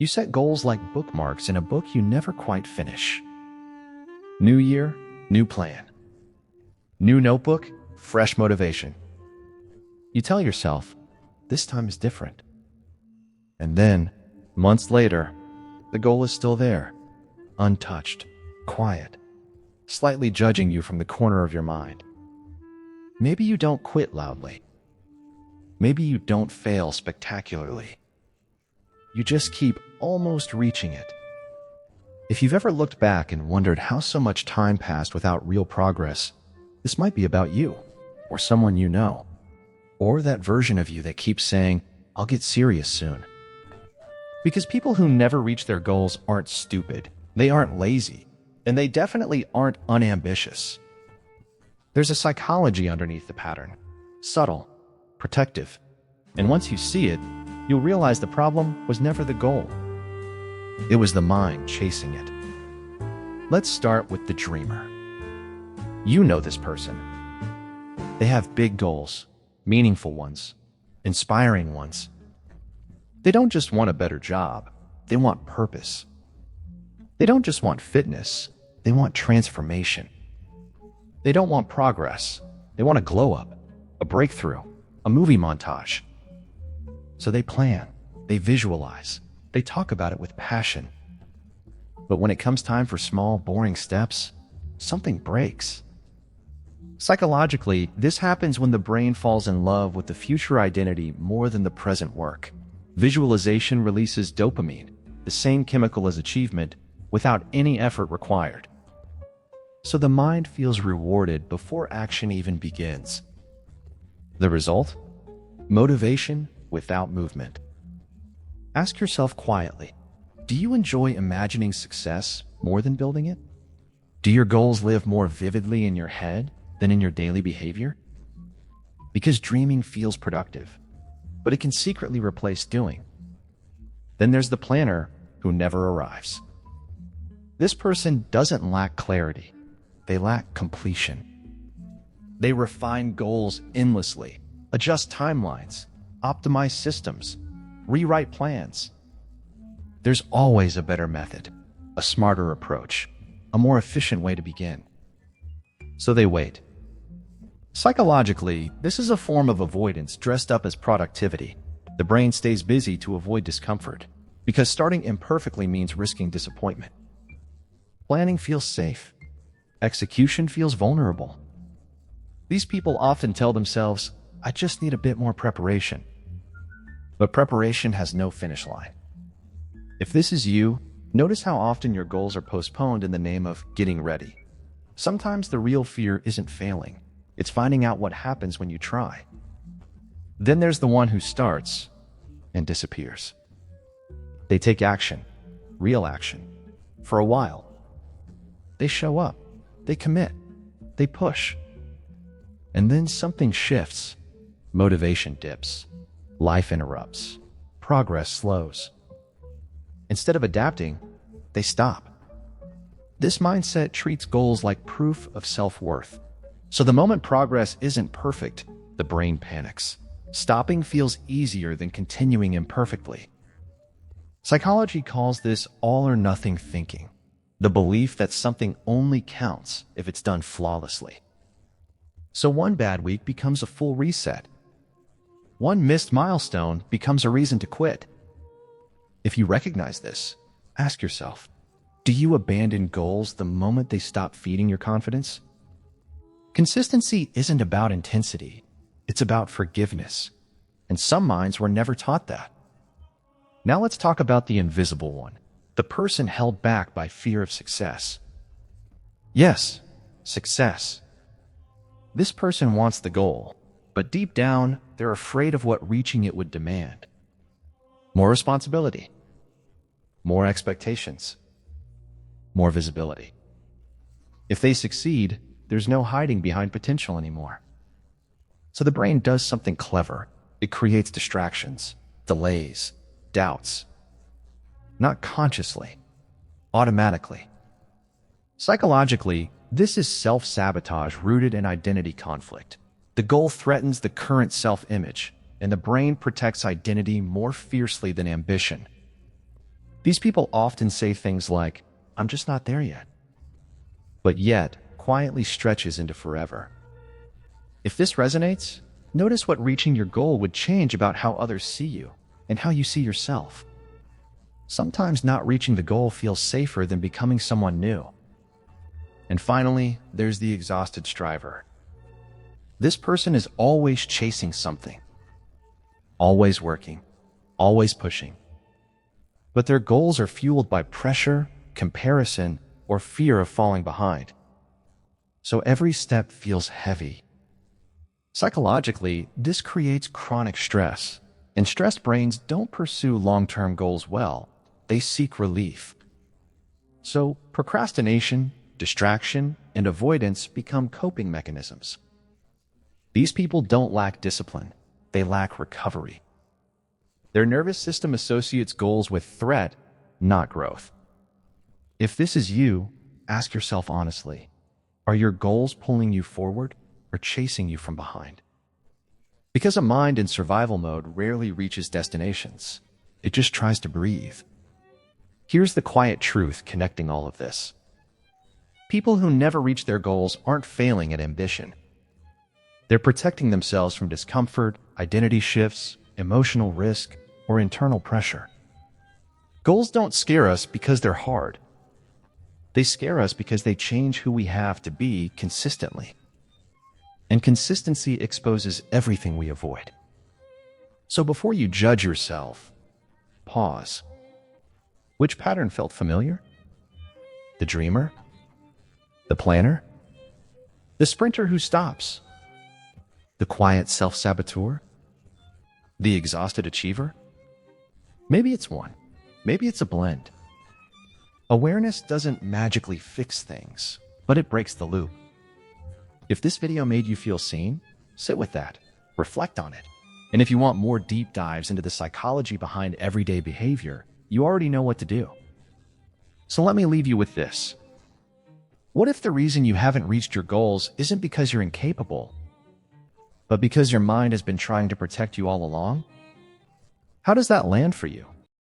You set goals like bookmarks in a book you never quite finish. New year, new plan. New notebook, fresh motivation. You tell yourself, this time is different. And then, months later, the goal is still there, untouched, quiet, slightly judging you from the corner of your mind. Maybe you don't quit loudly. Maybe you don't fail spectacularly. You just keep almost reaching it. If you've ever looked back and wondered how so much time passed without real progress, this might be about you, or someone you know, or that version of you that keeps saying, I'll get serious soon. Because people who never reach their goals aren't stupid, they aren't lazy, and they definitely aren't unambitious. There's a psychology underneath the pattern, subtle, protective, and once you see it, you'll realize the problem was never the goal. It was the mind chasing it. Let's start with the dreamer. You know this person. They have big goals, meaningful ones, inspiring ones. They don't just want a better job, they want purpose. They don't just want fitness, they want transformation. They don't want progress, they want a glow up, a breakthrough, a movie montage. So they plan, they visualize, they talk about it with passion. But when it comes time for small, boring steps, something breaks. Psychologically, this happens when the brain falls in love with the future identity more than the present work. Visualization releases dopamine, the same chemical as achievement, without any effort required. So the mind feels rewarded before action even begins. The result? Motivation without movement. Ask yourself quietly, do you enjoy imagining success more than building it? Do your goals live more vividly in your head than in your daily behavior? Because dreaming feels productive, but it can secretly replace doing. Then there's the planner who never arrives. This person doesn't lack clarity, they lack completion. They refine goals endlessly, adjust timelines, optimize systems, rewrite plans. There's always a better method, a smarter approach, a more efficient way to begin. So they wait. Psychologically, this is a form of avoidance dressed up as productivity. The brain stays busy to avoid discomfort, because starting imperfectly means risking disappointment. Planning feels safe. Execution feels vulnerable. These people often tell themselves, I just need a bit more preparation. But preparation has no finish line. If this is you, notice how often your goals are postponed in the name of getting ready. Sometimes the real fear isn't failing. It's finding out what happens when you try. Then there's the one who starts and disappears. They take action, real action, for a while. They show up, they commit, they push. And then something shifts. Motivation dips. Life interrupts. Progress slows. Instead of adapting, they stop. This mindset treats goals like proof of self-worth. So the moment progress isn't perfect, the brain panics. Stopping feels easier than continuing imperfectly. Psychology calls this all-or-nothing thinking, the belief that something only counts if it's done flawlessly. So one bad week becomes a full reset. One missed milestone becomes a reason to quit. If you recognize this, ask yourself, do you abandon goals the moment they stop feeding your confidence? Consistency isn't about intensity, it's about forgiveness. And some minds were never taught that. Now let's talk about the invisible one, the person held back by fear of success. Yes, success. This person wants the goal, but deep down, they're afraid of what reaching it would demand. More responsibility, more expectations, more visibility. If they succeed, there's no hiding behind potential anymore. So the brain does something clever. It creates distractions, delays, doubts. Not consciously, automatically. Psychologically, this is self-sabotage rooted in identity conflict. The goal threatens the current self-image, and the brain protects identity more fiercely than ambition. These people often say things like, "I'm just not there yet," but yet quietly stretches into forever. If this resonates, notice what reaching your goal would change about how others see you and how you see yourself. Sometimes not reaching the goal feels safer than becoming someone new. And finally, there's the exhausted striver. This person is always chasing something, always working, always pushing. But their goals are fueled by pressure, comparison, or fear of falling behind. So every step feels heavy. Psychologically, this creates chronic stress, and stressed brains don't pursue long-term goals well. They seek relief. So procrastination, distraction, and avoidance become coping mechanisms. These people don't lack discipline. They lack recovery. Their nervous system associates goals with threat, not growth. If this is you, ask yourself honestly, are your goals pulling you forward or chasing you from behind? Because a mind in survival mode rarely reaches destinations. It just tries to breathe. Here's the quiet truth connecting all of this. People who never reach their goals aren't failing at ambition. They're protecting themselves from discomfort, identity shifts, emotional risk, or internal pressure. Goals don't scare us because they're hard. They scare us because they change who we have to be consistently. And consistency exposes everything we avoid. So before you judge yourself, pause. Which pattern felt familiar? The dreamer? The planner? The sprinter who stops? The quiet self-saboteur? The exhausted achiever? Maybe it's one. Maybe it's a blend. Awareness doesn't magically fix things, but it breaks the loop. If this video made you feel seen, sit with that, reflect on it. And if you want more deep dives into the psychology behind everyday behavior, you already know what to do. So let me leave you with this. What if the reason you haven't reached your goals isn't because you're incapable, but because your mind has been trying to protect you all along? How does that land for you?